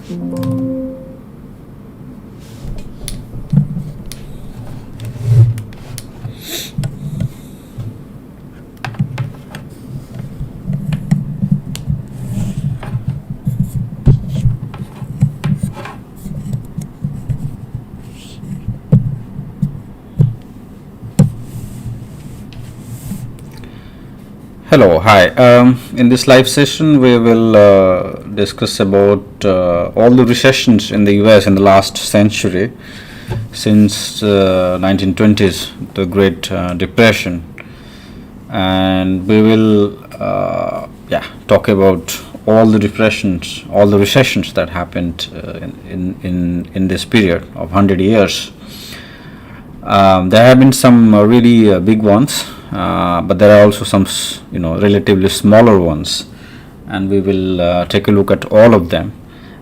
Hello, hi. In this live session, we will discuss about all the recessions in the US in the last century, since 1920s, the Great Depression, and we will talk about all the depressions, all the recessions that happened in this period of 100 years. There have been some really big ones. But there are also some, relatively smaller ones, and we will take a look at all of them.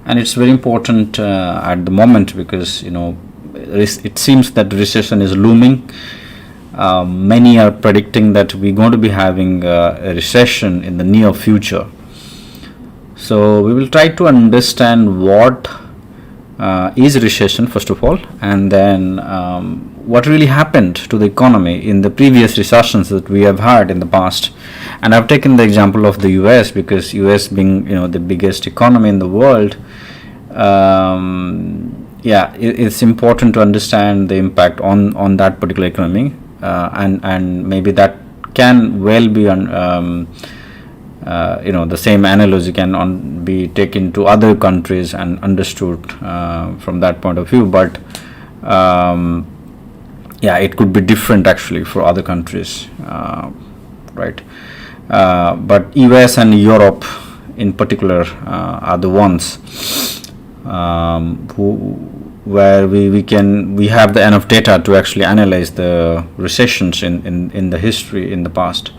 And it's very important at the moment because it seems that recession is looming. Many are predicting that we're going to be having a recession in the near future. So we will try to understand what is a recession first of all, and then what really happened to the economy in the previous recessions that we have had in the past. And I've taken the example of the US because US being the biggest economy in the world, it's important to understand the impact on that particular economy, and maybe that can well be the same analogy can be taken to other countries and understood from that point of view, but it could be different actually for other countries, right? But US and Europe in particular are the ones where we have the enough data to actually analyze the recessions in the history in the past.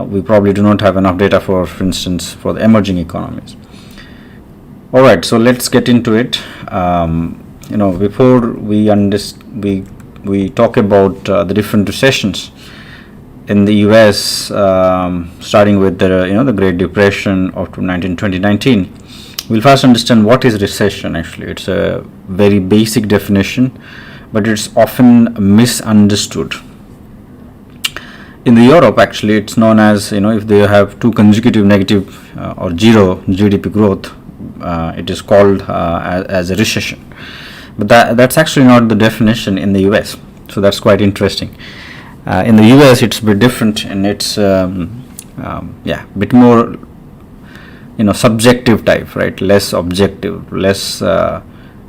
We probably do not have enough data for instance, for the emerging economies. All right, so let's get into it. Before we talk about the different recessions in the US, starting with the Great Depression of 2019. We'll first understand what is recession. Actually, it's a very basic definition, but it's often misunderstood. In the Europe, actually, it's known as, if they have two consecutive negative or zero GDP growth, it is called as a recession. But that's actually not the definition in the US. So that's quite interesting. In the US, it's a bit different, and it's bit more, subjective type, right? Less objective, less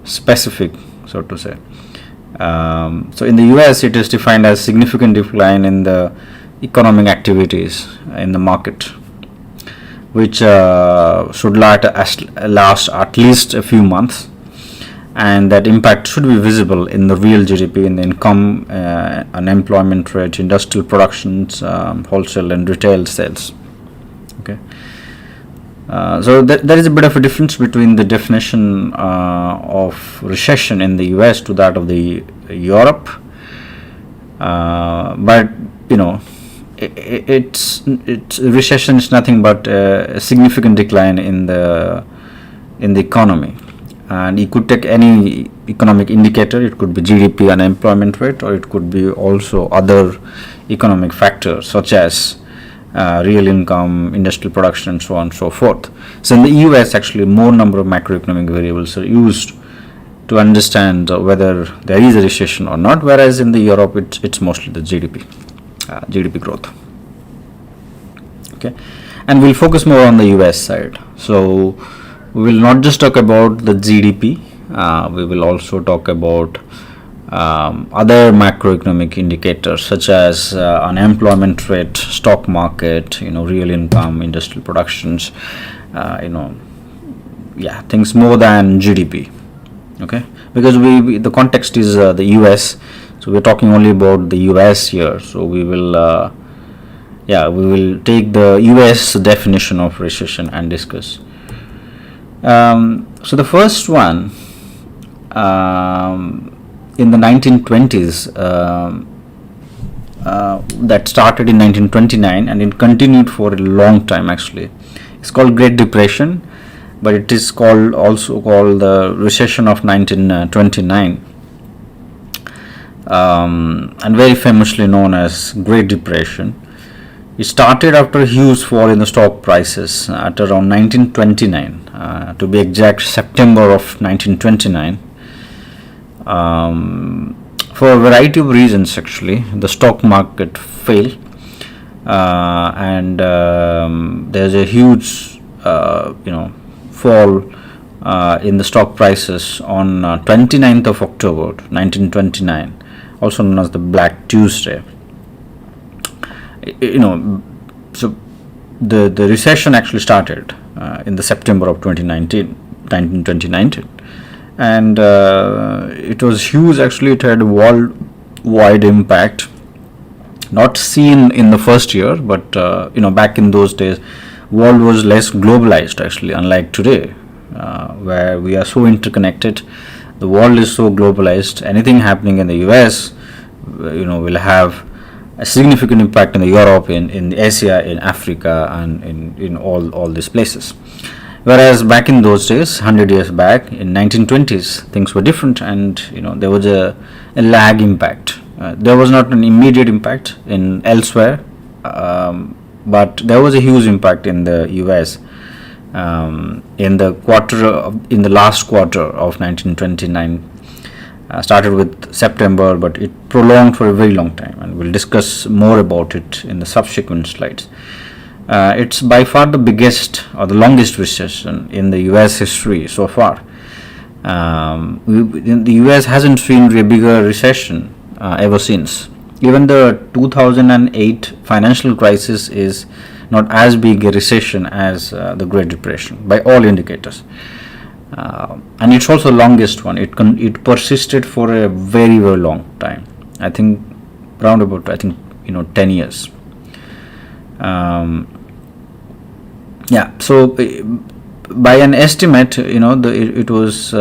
specific, so to say. So in the US, it is defined as significant decline in the economic activities in the market, which should last at least a few months, and that impact should be visible in the real GDP, in the income, unemployment rate, industrial productions, wholesale and retail sales. Okay. So there is a bit of a difference between the definition of recession in the US to that of the Europe, but it's recession is nothing but a significant decline in the economy, and you could take any economic indicator. It could be GDP, unemployment rate, or it could be also other economic factors such as real income, industrial production, and so on and so forth. So in the US, actually, more number of macroeconomic variables are used to understand whether there is a recession or not, whereas in the Europe, it's mostly the GDP growth. Okay, and we'll focus more on the US side. So we will not just talk about the GDP. We will also talk about other macroeconomic indicators such as unemployment rate, stock market, real income, industrial productions, things more than GDP. Okay, because the context is the US, so we're talking only about the US here. So we will take the US definition of recession and discuss. So the first one in the 1920s that started in 1929 and it continued for a long time actually. It's called Great Depression, but it is also called the Recession of 1929, and very famously known as Great Depression. It started after a huge fall in the stock prices at around 1929, to be exact, September of 1929. For a variety of reasons, actually, the stock market fell, and there's a huge, fall in the stock prices on 29th of October 1929, also known as the Black Tuesday. So the recession actually started in the September of 1919, and it was huge. Actually, it had a worldwide impact, not seen in the first year, but back in those days, world was less globalized, actually, unlike today, where we are so interconnected. The world is so globalized. Anything happening in the US, will have a significant impact in the Europe, in Asia, in Africa, and in all these places. Whereas back in those days, 100 years back, in 1920s, things were different, and there was a lag impact. There was not an immediate impact in elsewhere, but there was a huge impact in the US in the last quarter of 1929. Started with September, but it prolonged for a very long time, and we'll discuss more about it in the subsequent slides. It's by far the biggest or the longest recession in the US history so far. The US hasn't seen a bigger recession ever since. Even the 2008 financial crisis is not as big a recession as the Great Depression by all indicators. And it's also the longest one. It persisted for a very, very long time. I think around about 10 years. So by an estimate, it was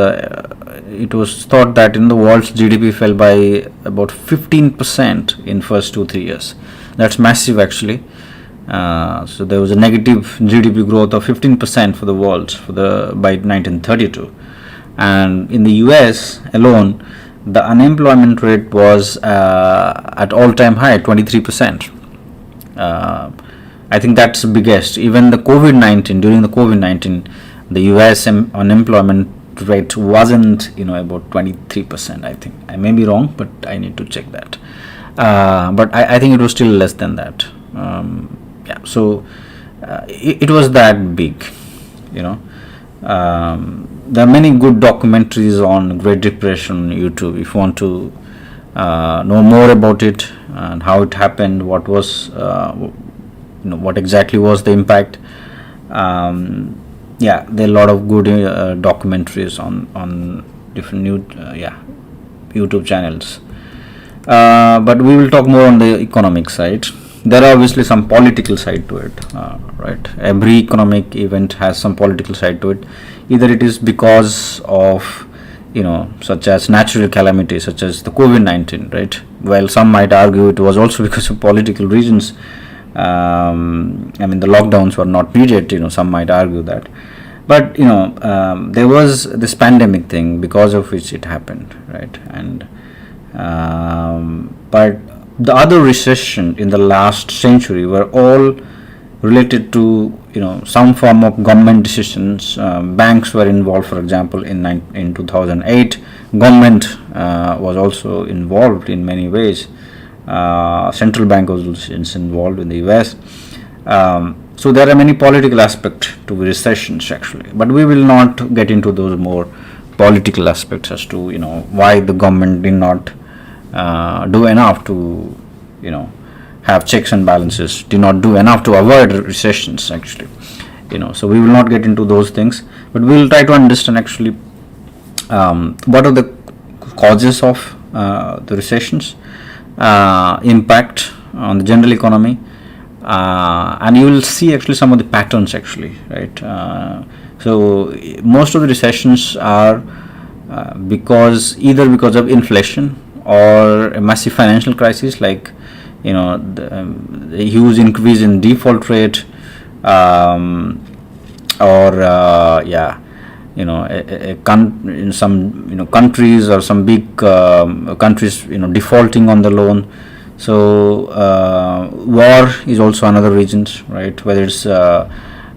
thought that in the world's GDP fell by about 15% in first 2-3 years. That's massive, actually. So there was a negative GDP growth of 15% for the world by 1932, and in the US alone, the unemployment rate was at all-time high, 23%. I think that's the biggest. Even during the COVID-19, the US unemployment rate wasn't about 23%. I think I may be wrong, but I need to check that. But I think it was still less than that. So it was that big. There are many good documentaries on Great Depression on YouTube if you want to know more about it and how it happened, what was what exactly was the impact. There are a lot of good documentaries on different YouTube channels. But we will talk more on the economic side. There are obviously some political side to it, right? Every economic event has some political side to it. Either it is because of, such as natural calamities, such as the COVID-19, right? Well, some might argue it was also because of political reasons. The lockdowns were not needed, some might argue that. But, there was this pandemic thing because of which it happened, right? And, but the other recession in the last century were all related to some form of government decisions. Banks were involved, for example, in 2008. Government was also involved in many ways. Central bank was also involved in the US. So there are many political aspects to recessions, actually, but we will not get into those more political aspects as to why the government did not do enough to have checks and balances, did not do enough to avoid recessions, actually. So we will not get into those things, but we will try to understand actually what are the causes of the recessions, impact on the general economy, and you will see actually some of the patterns, actually, right? So most of the recessions are either because of inflation or a massive financial crisis, like the huge increase in default rate, or in some countries, or some big countries defaulting on the loan. So war is also another reason, right? Whether it's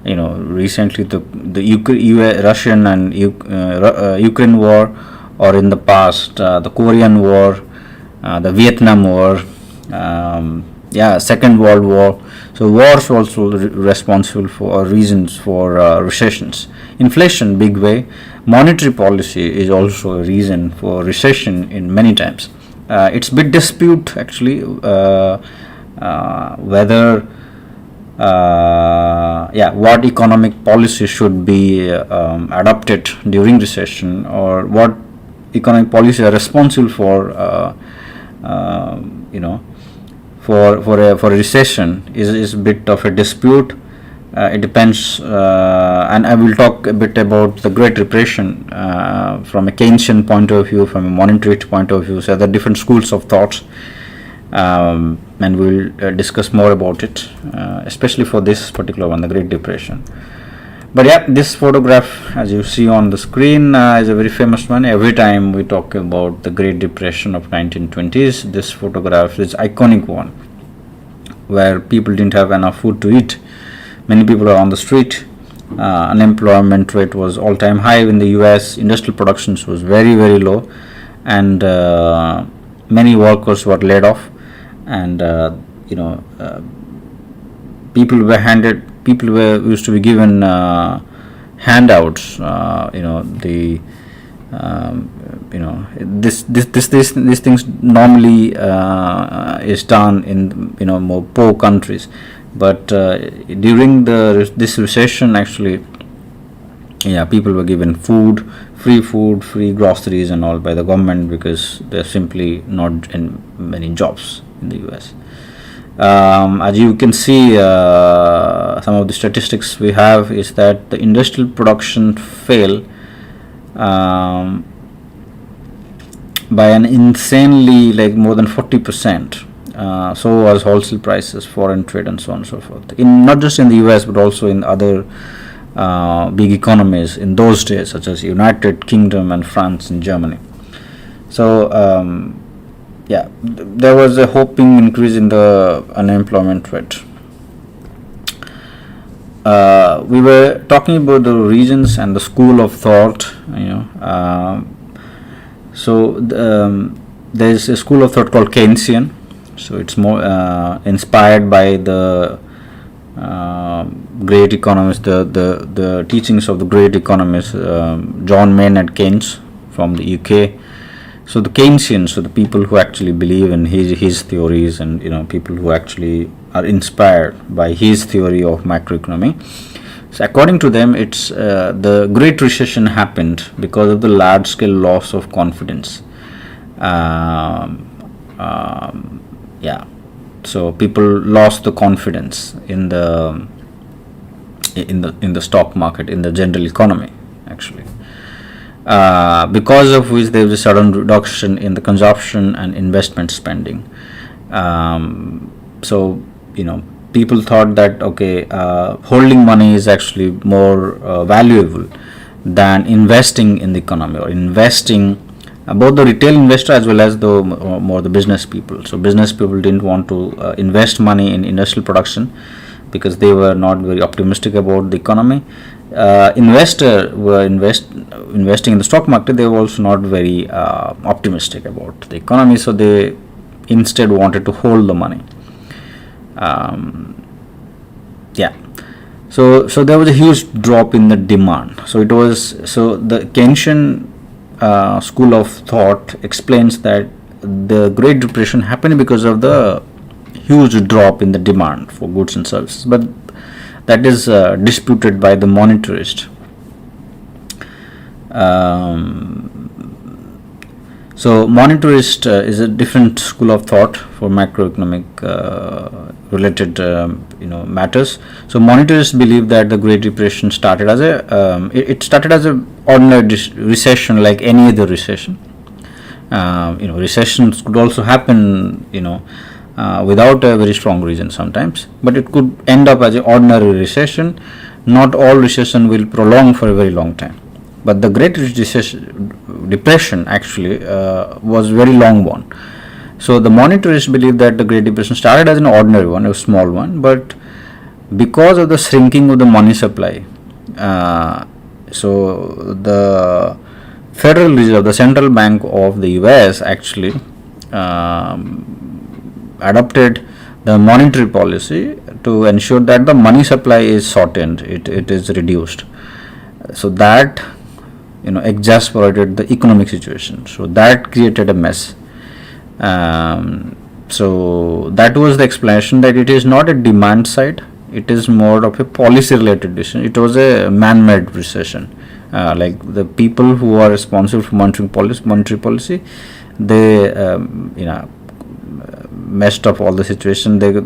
recently the Russian and Ukraine war, or in the past the Korean war, the Vietnam war, Second World War. So wars also responsible for reasons for recessions. Inflation, big way. Monetary policy is also a reason for recession in many times. It's bit dispute actually whether what economic policy should be adopted during recession, or what economic policy are responsible for for a recession is a bit of a dispute. It depends, and I will talk a bit about the Great Depression from a Keynesian point of view, from a monetary point of view. So there are different schools of thoughts, and we'll discuss more about it, especially for this particular one, the Great Depression. But yeah, this photograph, as you see on the screen, is a very famous one. Every time we talk about the Great Depression of 1920s, this photograph is iconic one, where people didn't have enough food to eat. Many people are on the street. Unemployment rate was all-time high in the US. Industrial production was very, very low, and many workers were laid off. And people were used to be given handouts. These things normally is done in more poor countries, but during this recession, actually, people were given free food, free groceries and all by the government, because there's simply not in many jobs in the US. As you can see, some of the statistics we have is that the industrial production fell by an insanely, like, more than 40%. So was wholesale prices, foreign trade, and so on and so forth. Not just in the US, but also in other big economies in those days, such as United Kingdom and France and Germany. So there was a hoping increase in the unemployment rate. We were talking about the regions and the school of thought. There is a school of thought called Keynesian. So it's more inspired by the great economists, the teachings of the great economists, John Maynard Keynes from the UK. So the Keynesians, so the people who actually believe in his theories, and people who actually are inspired by his theory of macroeconomy. So according to them, it's the Great Recession happened because of the large-scale loss of confidence. So people lost the confidence in the stock market, in the general economy, actually. Because of which there was a sudden reduction in the consumption and investment spending. People thought that holding money is actually more valuable than investing in the economy, or investing, both the retail investor as well as the more the business people. So business people didn't want to invest money in industrial production because they were not very optimistic about the economy. Investors were investing in the stock market. They were also not very optimistic about the economy, so they instead wanted to hold the money. So there was a huge drop in the demand. So the Keynesian school of thought explains that the Great Depression happened because of the huge drop in the demand for goods and services, but that is disputed by the monetarist. So monetarist is a different school of thought for macroeconomic related matters. So monetarists believe that the Great Depression started as it started as a ordinary recession, like any other recession. Recessions could also happen without a very strong reason sometimes, but it could end up as an ordinary recession not all recession will prolong for a very long time. But the Great Depression actually was very long one. So the monetarists believe that the Great Depression started as an ordinary one, a small one, but because of the shrinking of the money supply, so the Federal Reserve, the central bank of the US, actually adopted the monetary policy to ensure that the money supply is shortened, it is reduced. So that exasperated the economic situation. So that created a mess. So that was the explanation, that it is not a demand side, it is more of a policy related decision. It was a man-made recession. Like the people who are responsible for monetary policy, they messed up all the situation. It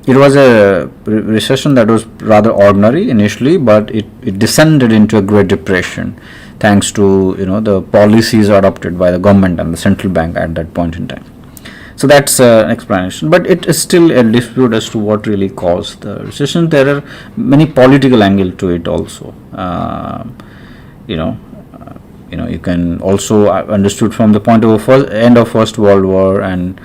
was a recession that was rather ordinary initially, but it descended into a Great Depression thanks to the policies adopted by the government and the central bank at that point in time. So that's an explanation, but it is still a dispute as to what really caused the recession. There are many political angles to it also. You can also understood from the point of end of First World War, and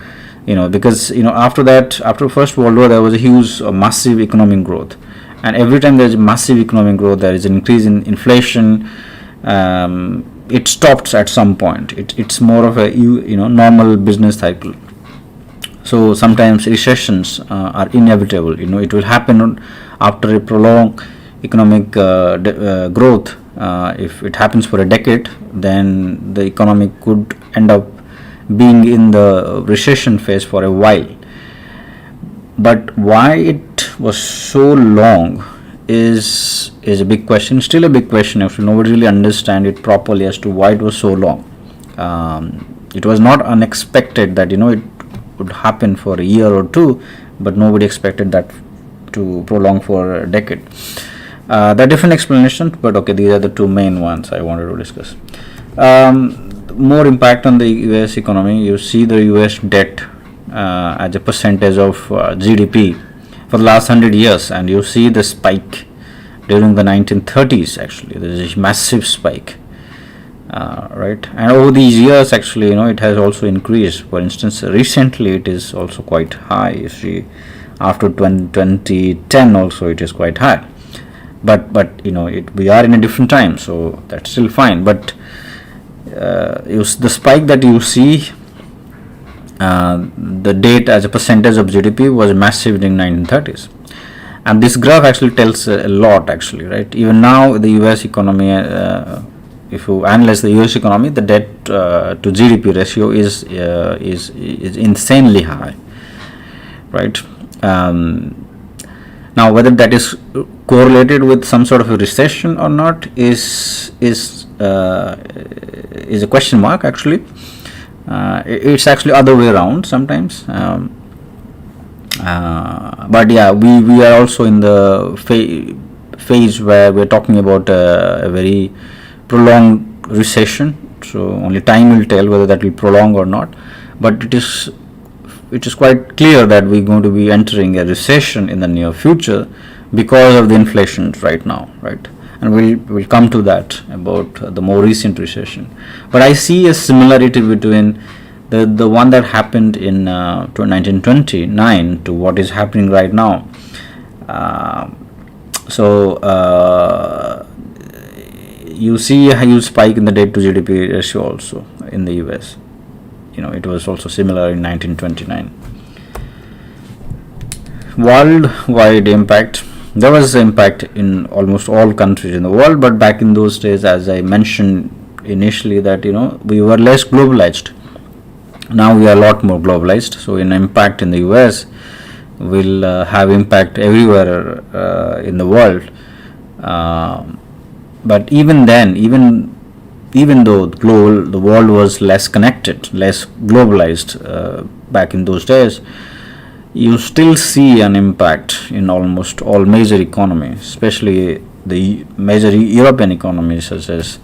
because after First World War there was a huge massive economic growth, and every time there is massive economic growth there is an increase in inflation. It stops at some point. It's more of a normal business cycle. So sometimes recessions are inevitable. It will happen after a prolonged economic growth. If it happens for a decade, then the economy could end up being in the recession phase for a while. But why it was so long is a big question. Still a big question. Actually, nobody really understand it properly as to why it was so long. It was not unexpected that it would happen for a year or two, but nobody expected that to prolong for a decade. There are different explanations, but okay, these are the two main ones I wanted to discuss. More impact on the US economy. You see the US debt as a percentage of GDP for the last 100 years, and you see the spike during the 1930s. Actually, there is a massive spike, right? And over these years, actually, it has also increased. For instance, recently it is also quite high. You see, after 2010, also it is quite high. But we are in a different time, so that's still fine. But the spike that you see, the debt as a percentage of GDP was massive during 1930s, and this graph actually tells a lot, actually, right? Even now, the US economy, if you analyze the US economy, the debt to GDP ratio is insanely high, right? Now, whether that is correlated with some sort of a recession or not is a question mark, actually. It's actually other way around sometimes, but yeah, we are also in the phase where we're talking about a very prolonged recession. So only time will tell whether that will prolong or not, but it is quite clear that we're going to be entering a recession in the near future because of the inflation right now, right? And we'll come to that about the more recent recession. But I see a similarity between the one that happened in 1929 to what is happening right now. You see a huge spike in the debt to GDP ratio also in the US. It was also similar in 1929. Worldwide impact. There was impact in almost all countries in the world, but back in those days, as I mentioned initially, that we were less globalized. Now we are a lot more globalized. So an impact in the US will have impact everywhere in the world. But even then, even though the world was less connected, less globalized back in those days, you still see an impact in almost all major economies, especially the major European economies such as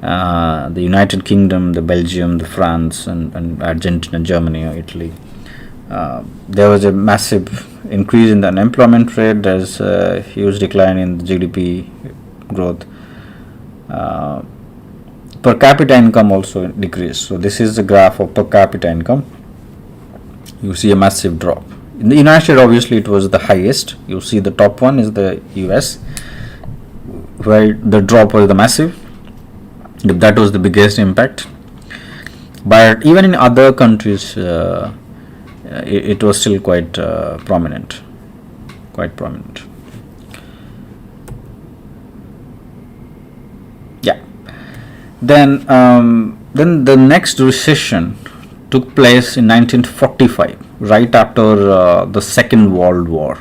the United Kingdom, the Belgium, the France, and Argentina, Germany, or Italy. there was a massive increase in the unemployment rate. There's a huge decline in the GDP growth. Per capita income also decreased. So this is the graph of per capita income. You see a massive drop. In the United States, obviously, it was the highest. You see the top one is the US, where the drop was the massive. That was the biggest impact. But even in other countries, it was still quite prominent. Quite prominent. Yeah. Then the next recession took place in 1945, right after the Second World War.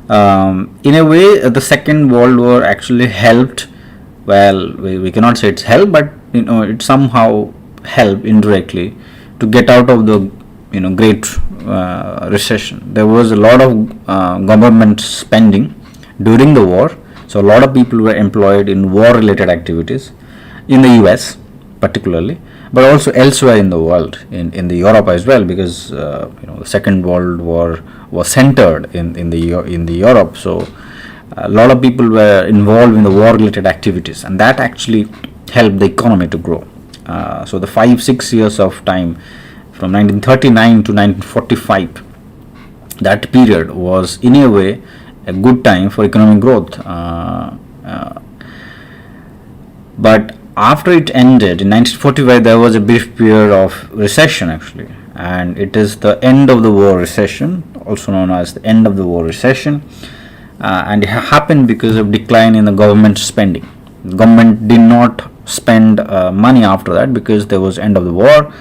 In a way, the Second World War actually helped. Well, we cannot say it's helped, but it somehow helped indirectly to get out of the Great Recession. There was a lot of government spending during the war, so a lot of people were employed in war-related activities in the US particularly, but also elsewhere in the world, in the Europe as well, because the Second World War was centered in the Europe. So a lot of people were involved in the war-related activities, and that actually helped the economy to grow. So the 5-6 years of time from 1939 to 1945, that period was in a way a good time for economic growth. But after it ended in 1945, there was a brief period of recession actually, and it is the end of the war recession, also known as the end of the war recession. And it happened because of decline in the government spending. The government did not spend money after that because there was end of the war.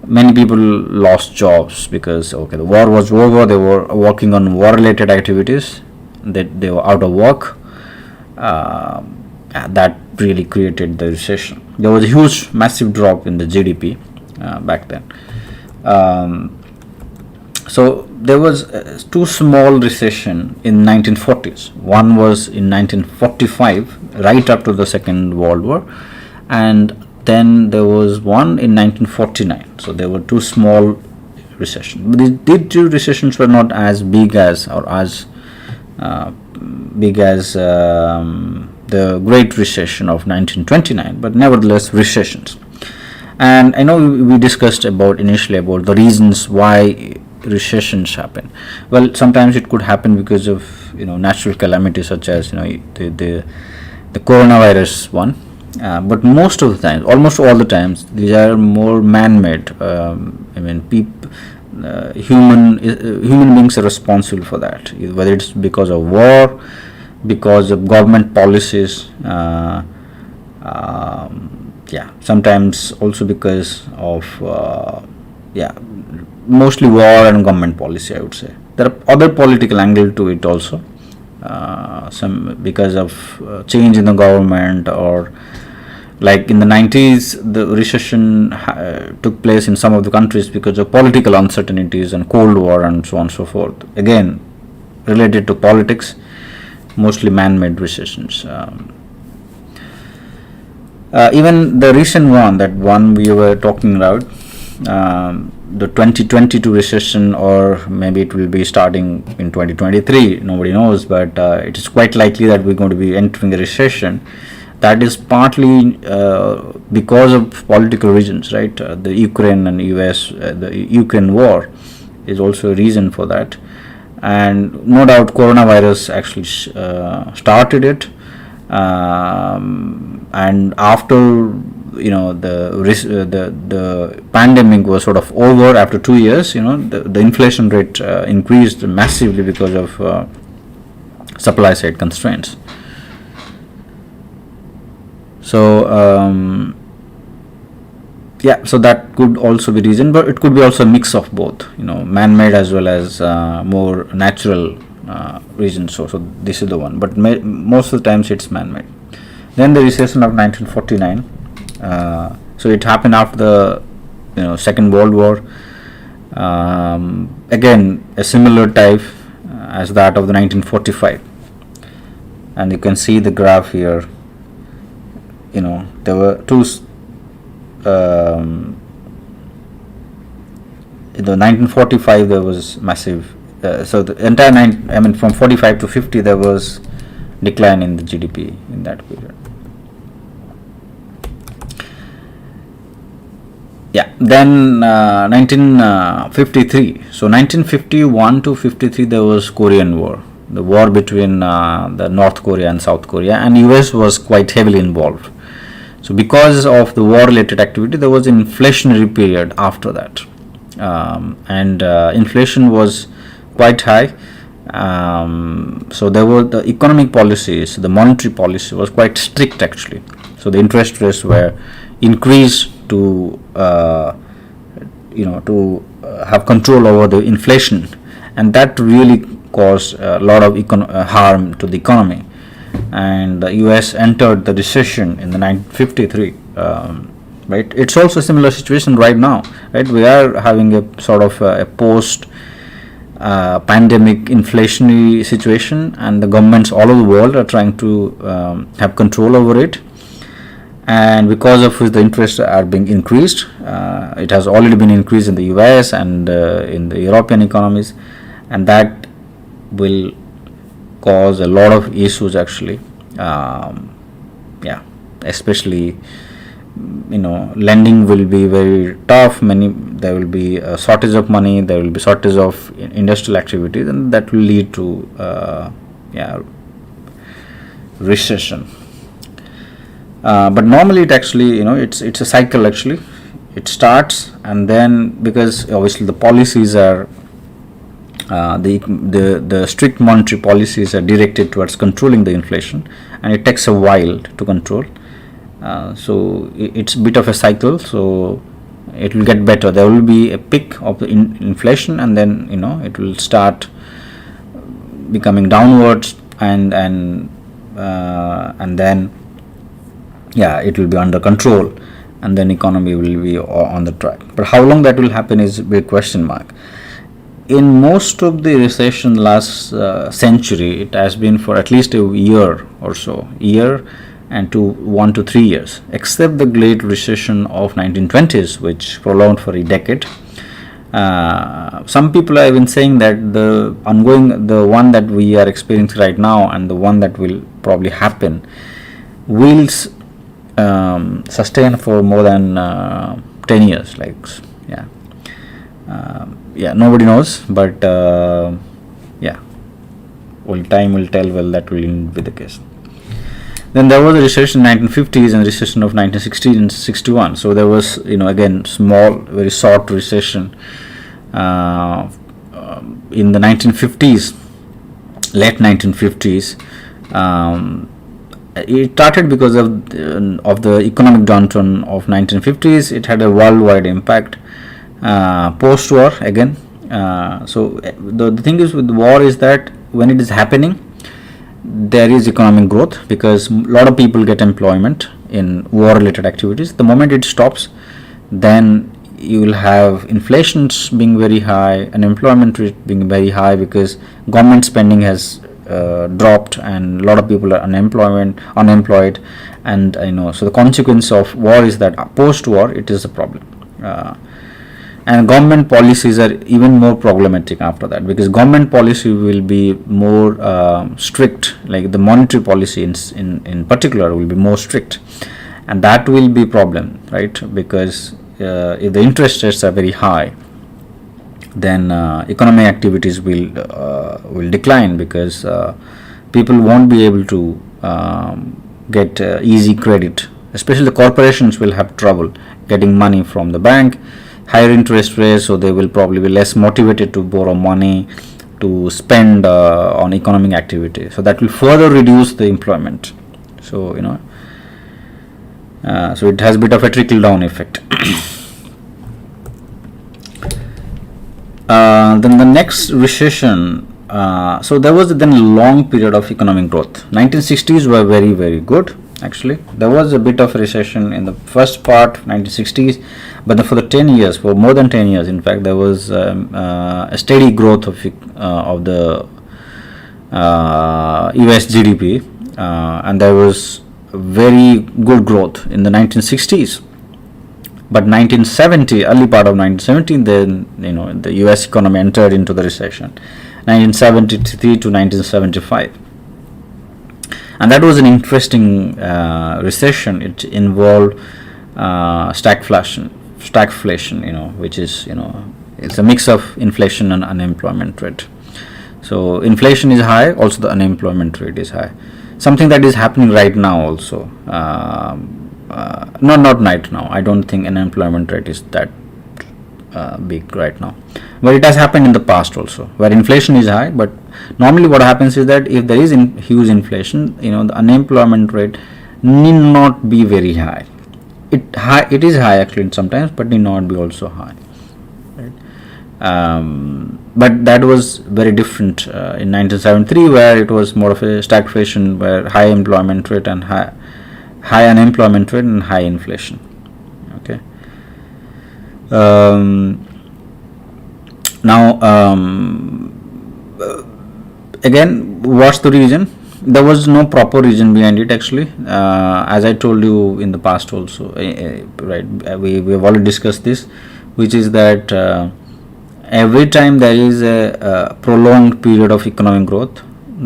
Many people lost jobs because the war was over. They were working on war-related activities. They were out of work. That really created the recession. There was a huge, massive drop in the GDP back then. So there was two small recession in 1940s. One was in 1945, right after the Second World War, and then there was one in 1949. So there were two small recessions. But these two recessions were not as big as the Great Recession of 1929, but nevertheless recessions. And I know we discussed initially about the reasons why recessions happen. Well, sometimes it could happen because of natural calamities such as the coronavirus one, but most of the time, almost all the times, these are more man-made. Human beings are responsible for that, whether it's because of war, because of government policies, sometimes also because of mostly war and government policy, I would say. There are other political angle to it also, some because of change in the government, or like in the 90s the recession took place in some of the countries because of political uncertainties and Cold War and so on and so forth, again related to politics, mostly man-made recessions. Even the recent one we were talking about, the 2022 recession, or maybe it will be starting in 2023, nobody knows, but it is quite likely that we're going to be entering a recession. That is partly because of political reasons, right? The Ukraine and US, the Ukraine war is also a reason for that, and no doubt coronavirus actually started it. And after the pandemic was sort of over after 2 years, the inflation rate increased massively because of supply side constraints. So so that could also be reason, but it could be also a mix of both, man-made as well as more natural reasons. So this is the one, but most of the times it's man-made. Then the recession of 1949. So it happened after the Second World War. Again, a similar type as that of the 1945, and you can see the graph here. There were two the 1945 there was massive. So the entire from 45 to 50 there was decline in the GDP in that period. Yeah, then 1953. So 1951 to 53 there was Korean War, the war between the North Korea and South Korea, and US was quite heavily involved. So because of the war related activity there was an inflationary period after that, and inflation was quite high. So there were the economic policies, the monetary policy was quite strict actually. So the interest rates were increased to have control over the inflation, and that really caused a lot of harm to the economy. And the US entered the recession in the 1953. Right, it's also a similar situation right now. Right, we are having a sort of a post pandemic inflationary situation, and the governments all over the world are trying to have control over it, and because of which the interests are being increased. It has already been increased in the US and in the European economies, and that will cause a lot of issues actually. Especially lending will be very tough. There will be a shortage of money, there will be shortage of industrial activities, and that will lead to recession. But normally it actually it's a cycle actually. It starts, and then because obviously the policies are the strict monetary policies are directed towards controlling the inflation, and it takes a while to control. So it's a bit of a cycle. So it will get better. There will be a peak of the inflation, and then it will start becoming downwards, and then it will be under control, and then economy will be on the track. But how long that will happen is a big question mark. In most of the recession last century, it has been for at least a year or so, and to 1 to 3 years, except the Great Recession of 1920s, which prolonged for a decade. Some people have been saying that the one that we are experiencing right now, and the one that will probably happen, will sustain for more than 10 years. Nobody knows, but time will tell. Well, that will be the case. Then there was a recession in 1950s and recession of 1960 and 61. So there was, again, small, very short recession in the 1950s, late 1950s. It started because of the economic downturn of 1950s. It had a worldwide impact. Post-war again. So the thing is with the war is that when it is happening, there is economic growth because a lot of people get employment in war-related activities. The moment it stops, then you will have inflations being very high, unemployment rate being very high because government spending has dropped, and a lot of people are unemployed, and so the consequence of war is that post-war it is a problem. And government policies are even more problematic after that, because government policy will be more strict, like the monetary policy in particular will be more strict, and that will be problem, right? Because if the interest rates are very high, then economic activities will decline, because people won't be able to get easy credit. Especially the corporations will have trouble getting money from the bank. Higher interest rates, so they will probably be less motivated to borrow money to spend on economic activity. So that will further reduce the employment. So so it has a bit of a trickle down effect. Then the next recession. So there was then a long period of economic growth. 1960s were very, very good. Actually, there was a bit of a recession in the first part, 1960s, but for more than 10 years, in fact, there was a steady growth of the US GDP, and there was very good growth in the 1960s. But 1970, early part of 1970, then the U.S. economy entered into the recession, 1973 to 1975, and that was an interesting recession. It involved stagflation, which is it's a mix of inflation and unemployment rate. So inflation is high, also the unemployment rate is high. Something that is happening right now also. Not right now. I don't think unemployment rate is that big right now, but it has happened in the past also, where inflation is high. But normally, what happens is that if there is huge inflation, the unemployment rate need not be very high. It is high actually sometimes, but need not be also high. Right? But that was very different in 1973, where it was more of a stagflation, where high employment rate and high unemployment rate and high inflation. Okay. Now, again, what's the reason? There was no proper reason behind it actually. As I told you in the past also, right? We have already discussed this, which is that every time there is a prolonged period of economic growth,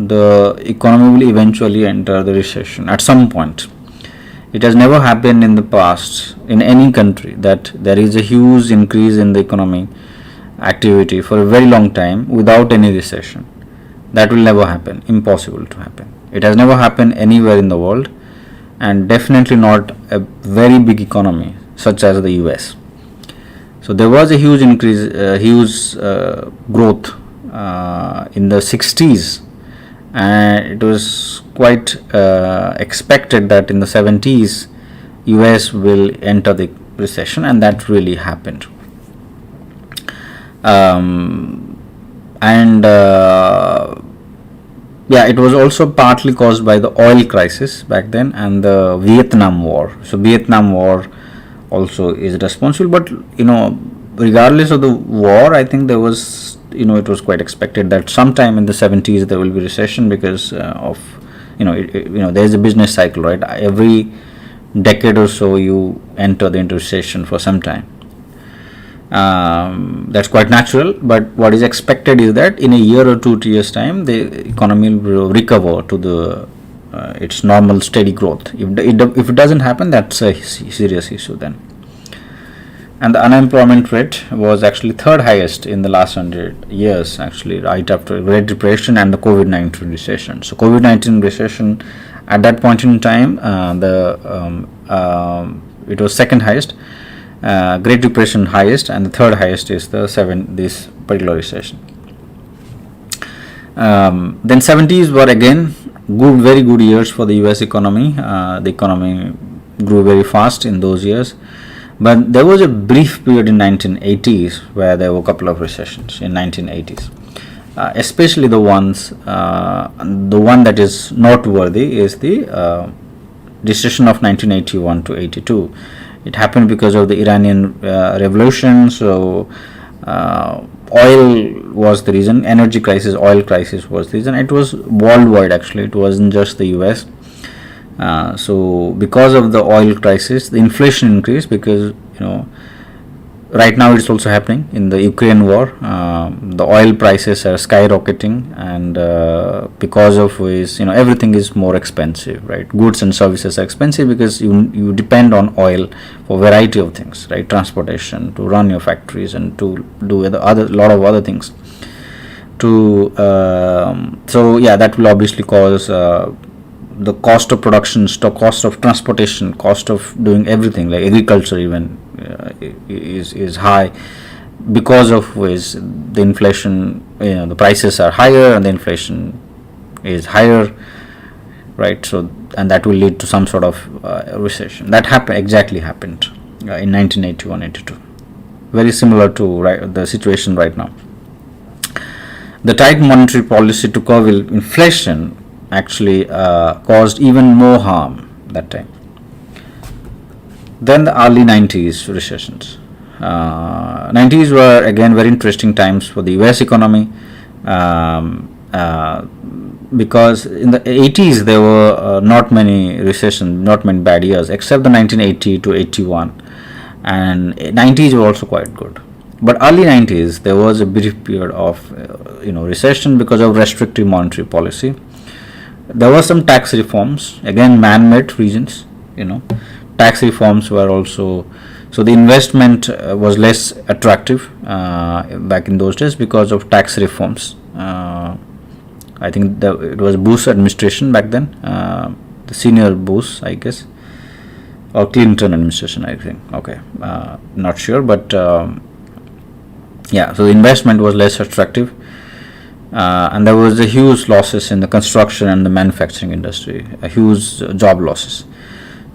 the economy will eventually enter the recession at some point. It has never happened in the past in any country that there is a huge increase in the economic activity for a very long time without any recession. That will never happen. Impossible to happen. It has never happened anywhere in the world, and definitely not a very big economy such as the US. So there was a huge increase, huge growth in the 60s, and it was quite expected that in the 70s US will enter the recession, and that really happened. It was also partly caused by the oil crisis back then and the Vietnam War. So Vietnam War also is responsible, but regardless of the war, I think there was it was quite expected that sometime in the 70s there will be recession because of there is a business cycle, right? Every decade or so you enter the recession for some time. That's quite natural, but what is expected is that in a year or 2 years time the economy will recover to the its normal steady growth. If it doesn't happen, that's a serious issue then. And the unemployment rate was actually third highest in the last 100 years, actually, right after Great Depression and the COVID-19 recession. So COVID-19 recession at that point in time, it was second highest, Great Depression highest, and the third highest is this particular recession. Then 70s were again very good years for the US economy. The economy grew very fast in those years. But there was a brief period in 1980s where there were a couple of recessions in 1980s, especially the one that is noteworthy is the recession of 1981 to 82. It happened because of the Iranian revolution. So oil was the reason, energy crisis, oil crisis was the reason. It was worldwide actually, it wasn't just the US. So because of the oil crisis, the inflation increased because right now it's also happening in the Ukraine war. The oil prices are skyrocketing, and because of which everything is more expensive, right? Goods and services are expensive because you depend on oil for a variety of things, right? Transportation, to run your factories, and to do lot of other things. That will obviously cause the cost of production, cost of transportation, cost of doing everything like agriculture even is high, because of which the inflation, the prices are higher and the inflation is higher, right? So, and that will lead to some sort of recession. That exactly happened in 1981-82. Very similar to the situation right now. The tight monetary policy to curb inflation actually caused even more harm that time. Then the early 90s recessions. 90s were again very interesting times for the US economy, because in the 80s there were not many recessions, not many bad years, except the 1980 to 81. and 90s were also quite good. But early 90s there was a brief period of recession because of restrictive monetary policy. There were some tax reforms, again man-made reasons. Tax reforms were also, so the investment was less attractive back in those days because of tax reforms. I think it was Bush administration back then, the senior Bush, I guess, or Clinton administration, I think. Okay, not sure, but so the investment was less attractive, and there was a huge losses in the construction and the manufacturing industry, a huge job losses.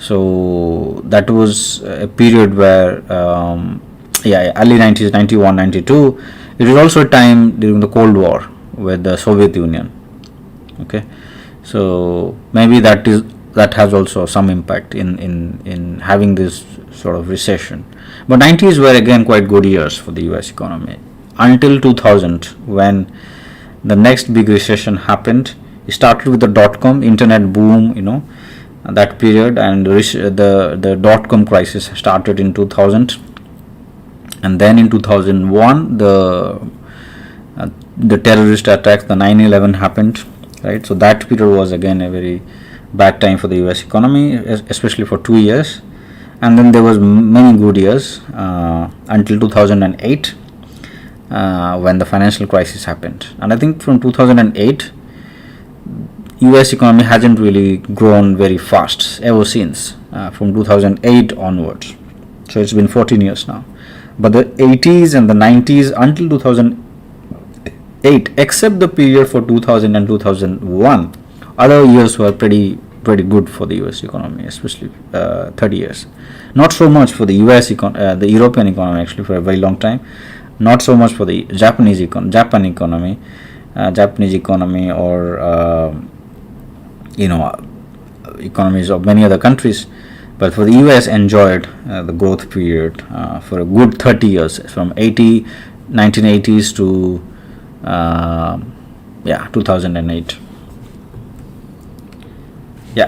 So that was a period where early 90s, 91, 92. It was also a time during the Cold War with the Soviet Union. Okay, so maybe that has also some impact in having this sort of recession. But 90s were again quite good years for the US economy until 2000, when the next big recession happened. It started with the dot-com internet boom, that period, and the dot-com crisis started in 2000, and then in 2001 the terrorist attacks, the 9/11 happened, right? So that period was again a very bad time for the US economy, especially for 2 years. And then there was many good years until 2008, when the financial crisis happened. And I think from 2008 US economy hasn't really grown very fast ever since, from 2008 onwards. So it's been 14 years now. But the 80s and the 90s until 2008, except the period for 2000 and 2001, other years were pretty good for the US economy, especially 30 years. Not so much for the the European economy, actually, for a very long time. Not so much for the Japanese economy, or economies of many other countries. But for the US, enjoyed the growth period for a good 30 years, from 1980s to 2008.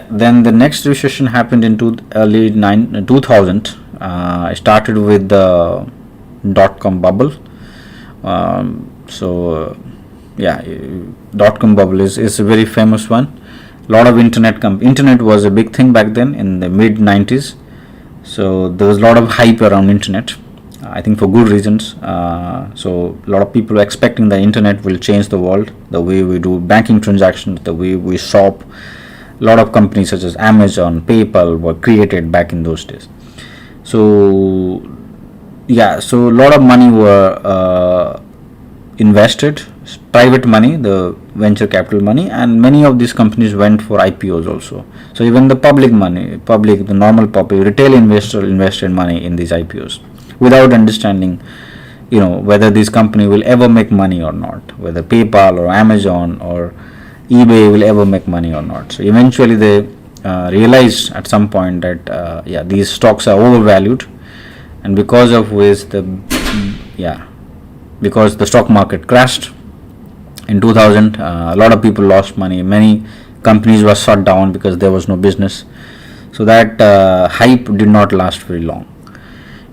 Then the next recession happened in early 2000. It started with the dot-com bubble. Dot-com bubble is a very famous one. A lot of internet was a big thing back then in the mid 90s. So there was a lot of hype around internet, I think for good reasons. So a lot of people were expecting the internet will change the world, the way we do banking transactions, the way we shop. A lot of companies such as Amazon, PayPal were created back in those days. So a lot of money were invested, private money, the venture capital money, and many of these companies went for IPOs also. So even the the normal public, retail investor invested money in these IPOs without understanding, whether this company will ever make money or not, whether PayPal or Amazon or eBay will ever make money or not. So eventually they realized at some point that these stocks are overvalued, and because of which because the stock market crashed in 2000, a lot of people lost money. Many companies were shut down because there was no business. So that hype did not last very long.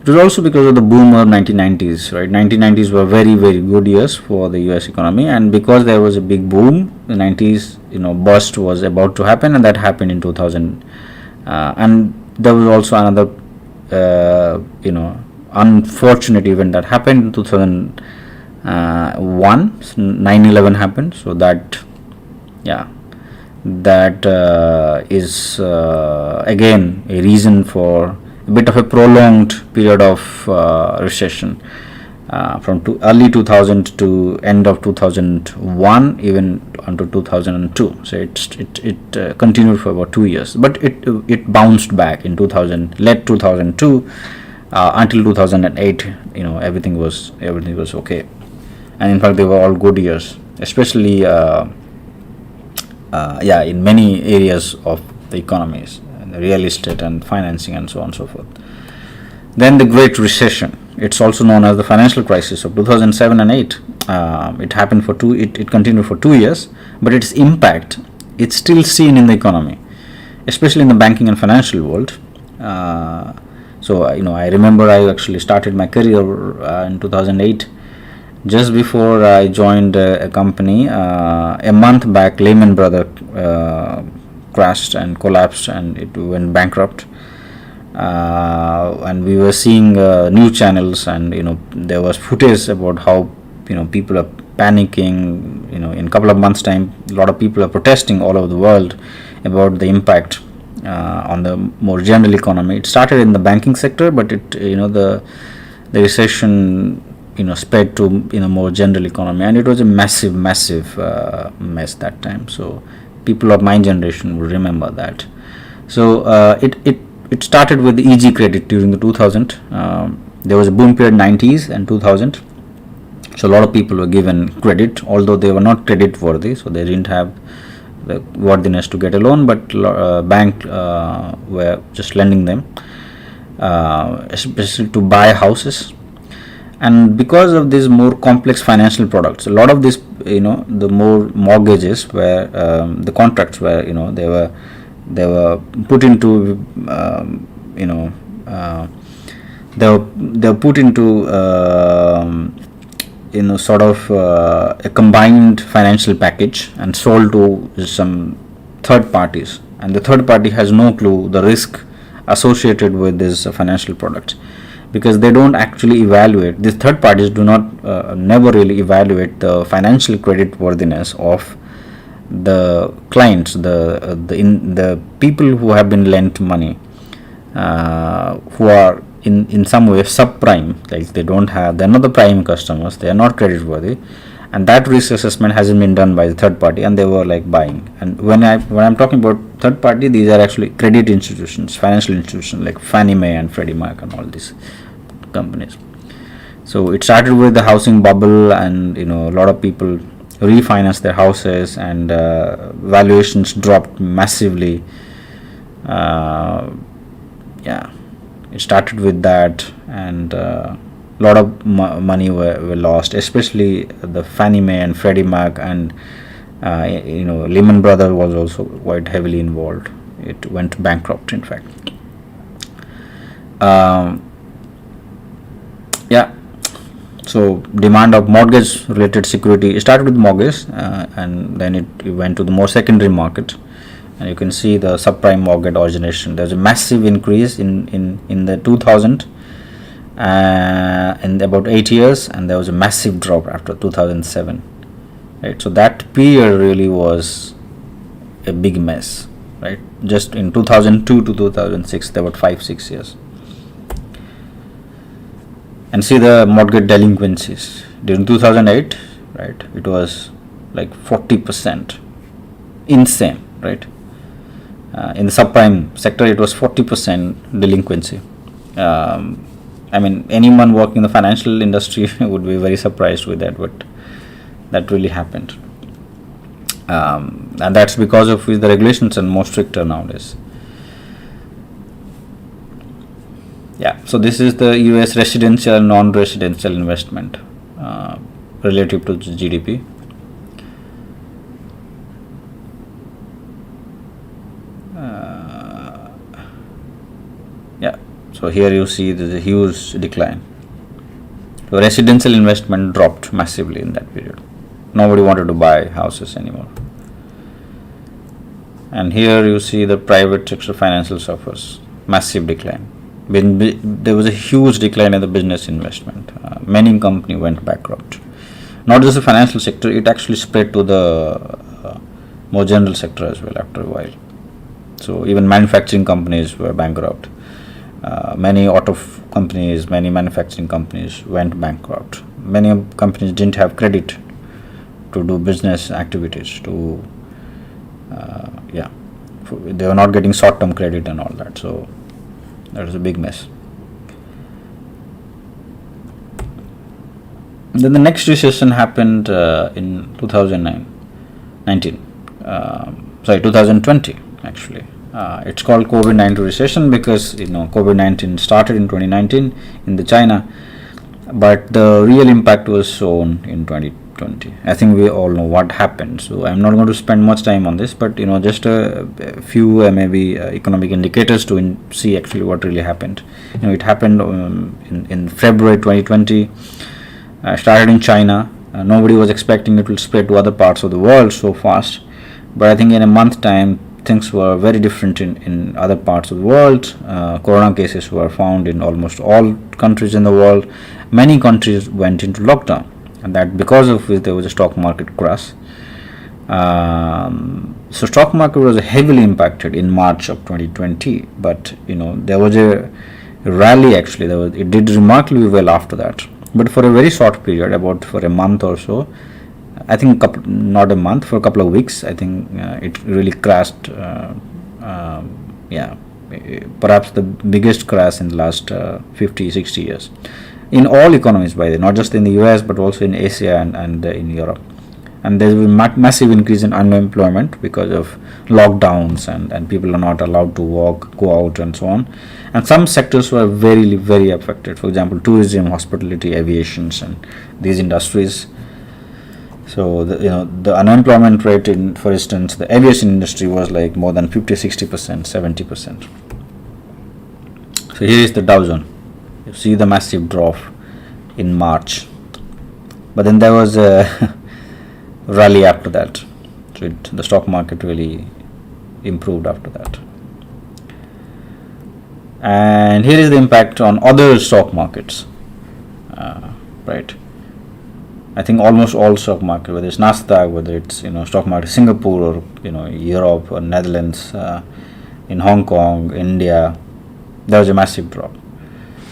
It was also because of the boom of 1990s, right? 1990s were very, very good years for the US economy, and because there was a big boom, the 90s, burst was about to happen, and that happened in 2000. And there was also another, unfortunate event that happened in 2001. 9/11 happened, so that is again a reason for a bit of a prolonged period of recession, from early 2000 to end of 2001, even until 2002. So it continued for about 2 years, but it bounced back in 2002 until 2008. Everything was okay, and in fact they were all good years, especially in many areas of the economies, real estate and financing and so on and so forth. Then the Great Recession, it's also known as the financial crisis of 2007 and 8. It happened for it continued for 2 years, but its impact, it's still seen in the economy, especially in the banking and financial world. So I remember I actually started my career in 2008. Just before I joined a company, a month back, Lehman Brothers crashed and collapsed, and it went bankrupt. And we were seeing news channels, and there was footage about how people are panicking. In a couple of months' time, a lot of people are protesting all over the world about the impact on the more general economy. It started in the banking sector, but the recession spread to more general economy, and it was a massive mess that time. So people of my generation will remember that. So it started with the easy credit during the 2000. There was a boom period 90s and 2000. So a lot of people were given credit, although they were not credit worthy, so they didn't have the worthiness to get a loan, but bank were just lending them, especially to buy houses. And because of these more complex financial products, a lot of this, the more mortgages were, the contracts were, they were put into, they were put into, sort of a combined financial package and sold to some third parties, and the third party has no clue the risk associated with this financial products, because they don't actually evaluate. These third parties do not never really evaluate the financial credit worthiness of the clients, the people who have been lent money, who are in some way subprime, like they're not the prime customers, they are not credit worthy, and that risk assessment hasn't been done by the third party, and they were like buying. And when I'm talking about third party, these are actually credit institutions, financial institutions like Fannie Mae and Freddie Mac and all these companies. So it started with the housing bubble, and a lot of people refinanced their houses, and valuations dropped massively. It started with that, and a lot of money were lost, especially the Fannie Mae and Freddie Mac, and Lehman Brothers was also quite heavily involved. It went bankrupt, in fact. So demand of mortgage related security, it started with mortgage, and then it went to the more secondary market, and you can see the subprime mortgage origination. There's a massive increase in the 2000 in about 8 years, and there was a massive drop after 2007, right? So that period really was a big mess, right? Just in 2002 to 2006, there were 5-6 years. And see the mortgage delinquencies during 2008, right? It was like 40%, insane, right? In the subprime sector, it was 40% delinquency. Anyone working in the financial industry would be very surprised with that, but that really happened. And that's because of the regulations are more stricter nowadays. So this is the US residential and non-residential investment relative to GDP. So here you see there's a huge decline. So residential investment dropped massively in that period. Nobody wanted to buy houses anymore. And here you see the private sector financial suffers massive decline. There was a huge decline in the business investment. Many companies went bankrupt. Not just the financial sector, it actually spread to the more general sector as well after a while. So even manufacturing companies were bankrupt. Many auto companies, many manufacturing companies went bankrupt. Many companies didn't have credit to do business activities. They were not getting short-term credit and all that. So that was a big mess. Then the next recession happened in 2020 actually. It's called COVID-19 Recession because COVID-19 started in 2019 in the China, but the real impact was shown in 2020. 2020. I think we all know what happened, so I'm not going to spend much time on this, but just a few maybe economic indicators to see actually what really happened. It happened in February 2020. Started in China. Nobody was expecting it will spread to other parts of the world so fast, but I think in a month time things were very different in other parts of the world. Corona cases were found in almost all countries in the world. Many countries went into lockdown, and that because of which there was a stock market crash. So stock market was heavily impacted in March of 2020, but there was a rally actually. It did remarkably well after that, but for a very short period, about for a month or so. I think not a month, for a couple of weeks. I think it really crashed. Perhaps the biggest crash in the last 50-60 years in all economies, by the way, not just in the US but also in Asia and in Europe. And there will be massive increase in unemployment because of lockdowns and people are not allowed to go out and so on. And some sectors were very, very affected. For example, tourism, hospitality, aviations, and these industries. So the unemployment rate in, for instance, the aviation industry was like more than 50, 60%, 70%. So here is the Dow Jones. You see the massive drop in March, but then there was a rally after that. So the stock market really improved after that. And here is the impact on other stock markets, right? I think almost all stock market, whether it's Nasdaq, whether it's stock market Singapore or Europe or Netherlands, in Hong Kong, India, there was a massive drop.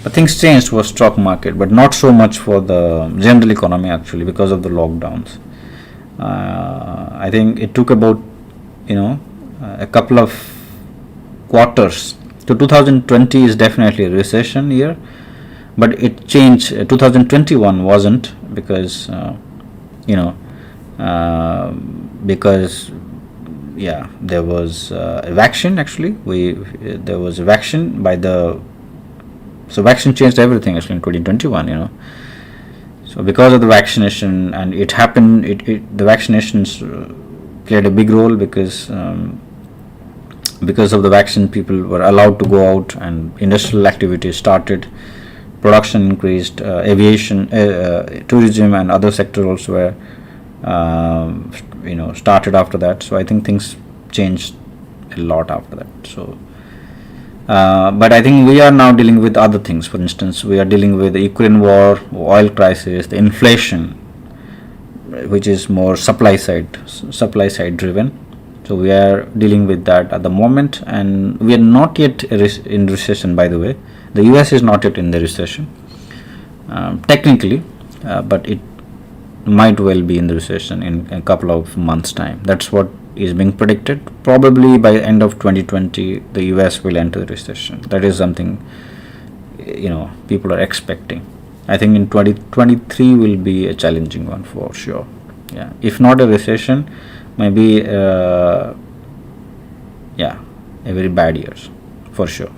But things changed for stock market, but not so much for the general economy actually because of the lockdowns. I think it took about a couple of quarters. So 2020 is definitely a recession year, but it changed. 2021 wasn't because there was a vaccine actually. There was a vaccine so vaccine changed everything actually in 2021. So because of the vaccination, and it happened, the vaccinations played a big role because of the vaccine, people were allowed to go out and industrial activities started. Production increased, aviation, tourism, and other sectors also were, started after that. So I think things changed a lot after that. So, but I think we are now dealing with other things. For instance, we are dealing with the Ukraine war, oil crisis, the inflation, which is more supply side driven. So we are dealing with that at the moment, and we are not yet in recession, by the way. The US is not yet in the recession, technically, but it might well be in the recession in a couple of months' time. That's what is being predicted. Probably by the end of 2020, the US will enter the recession. That is something people are expecting. I think in 2023 will be a challenging one for sure. Yeah, if not a recession, maybe a very bad years for sure.